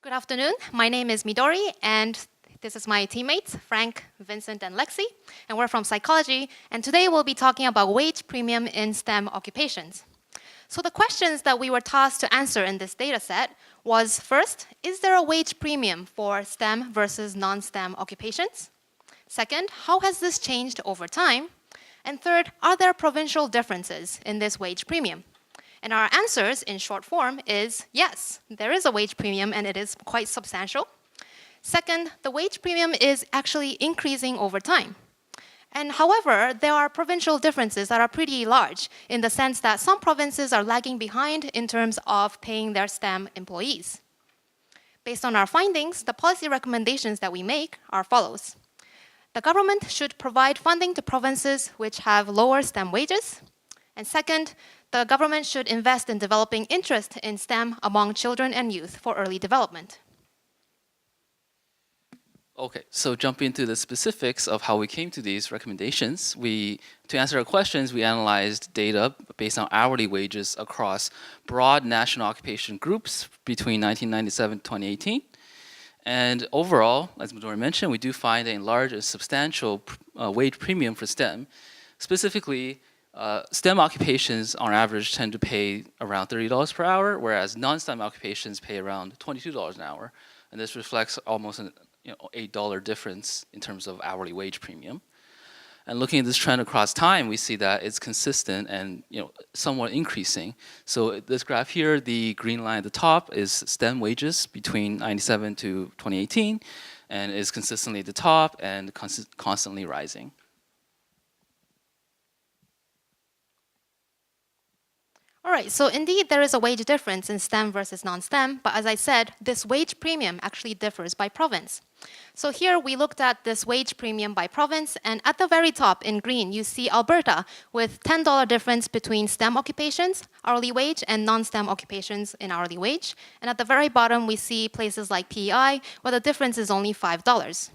Good afternoon. My name is Midori, and this is my teammates, Frank, Vincent, and Lexi, and we're from psychology, and today we'll be talking about wage premium in STEM occupations. So the questions that we were tasked to answer in this data set was, first, is there a wage premium for STEM versus non-STEM occupations? Second, how has this changed over time? And third, are there provincial differences in this wage premium? And our answers in short form is yes, there is a wage premium and it is quite substantial. Second, the wage premium is actually increasing over time. And however, there are provincial differences that are pretty large in the sense that some provinces are lagging behind in terms of paying their STEM employees. Based on our findings, the policy recommendations that we make are follows. The government should provide funding to provinces which have lower STEM wages. And second, the government should invest in developing interest in STEM among children and youth for early development. Okay, so jumping into the specifics of how we came to these recommendations, to answer our questions, we analyzed data based on hourly wages across broad national occupation groups between 1997 and 2018. And overall, as Midori mentioned, we do find a large and substantial wage premium for STEM. Specifically, STEM occupations on average tend to pay around $30 per hour, whereas non-STEM occupations pay around $22 an hour. And this reflects almost an $8 difference in terms of hourly wage premium. And looking at this trend across time, we see that it's consistent and somewhat increasing. So this graph here, the green line at the top is STEM wages between 97 to 2018, and is consistently at the top and constantly rising. All right, so indeed there is a wage difference in STEM versus non-STEM, but as I said, this wage premium actually differs by province. So here we looked at this wage premium by province, and at the very top in green, you see Alberta with $10 difference between STEM occupations, hourly wage, and non-STEM occupations in hourly wage. And at the very bottom, we see places like PEI, where the difference is only $5.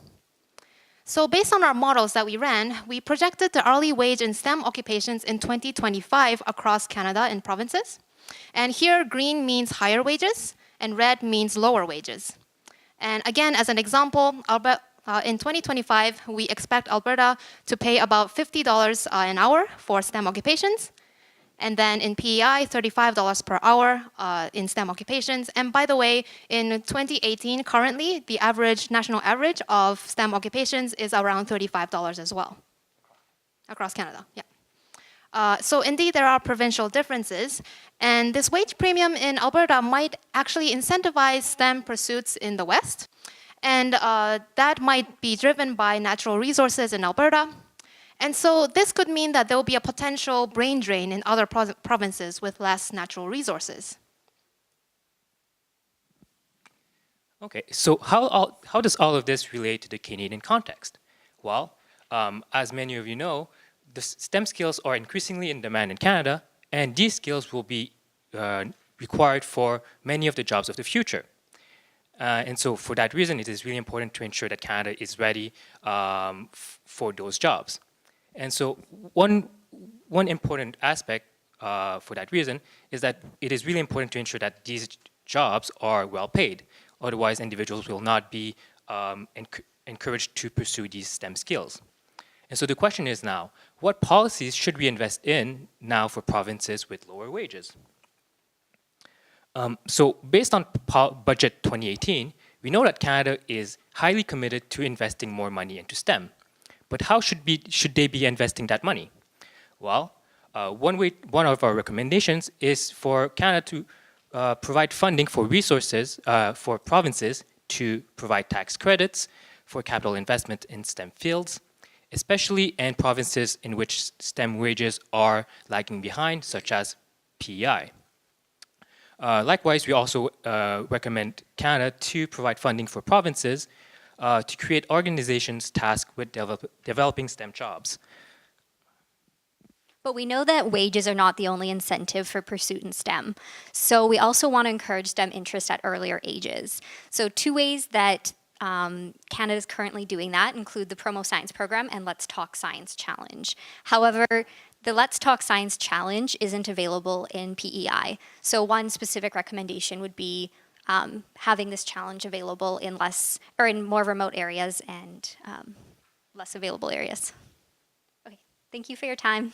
So based on our models that we ran, we projected the hourly wage in STEM occupations in 2025 across Canada in provinces. And here, green means higher wages, and red means lower wages. And again, as an example, in 2025, we expect Alberta to pay about $50 an hour for STEM occupations. And then in PEI, $35 per hour in STEM occupations. And by the way, in 2018, currently, the national average of STEM occupations is around $35 as well. Across Canada, yeah. So indeed, there are provincial differences. And this wage premium in Alberta might actually incentivize STEM pursuits in the West. And that might be driven by natural resources in Alberta. And so this could mean that there will be a potential brain drain in other provinces with less natural resources. Okay, so how does all of this relate to the Canadian context? Well, as many of you know, the STEM skills are increasingly in demand in Canada, and these skills will be required for many of the jobs of the future. And so for that reason, it is really important to ensure that Canada is ready for those jobs. And so one important aspect for that reason is that it is really important to ensure that these jobs are well paid. Otherwise, individuals will not be encouraged to pursue these STEM skills. And so the question is now, what policies should we invest in now for provinces with lower wages? So based on Budget 2018, we know that Canada is highly committed to investing more money into STEM. But how should they be investing that money? Well, one of our recommendations is for Canada to provide funding for resources for provinces to provide tax credits for capital investment in STEM fields, especially in provinces in which STEM wages are lagging behind, such as PEI. Likewise, we also recommend Canada to provide funding for provinces to create organizations tasked with developing STEM jobs. But we know that wages are not the only incentive for pursuit in STEM. So we also want to encourage STEM interest at earlier ages. So two ways that Canada is currently doing that include the Promo Science Program and Let's Talk Science Challenge. However, the Let's Talk Science Challenge isn't available in PEI. So one specific recommendation would be having this challenge available in less or in more remote areas and less available areas. Okay, thank you for your time.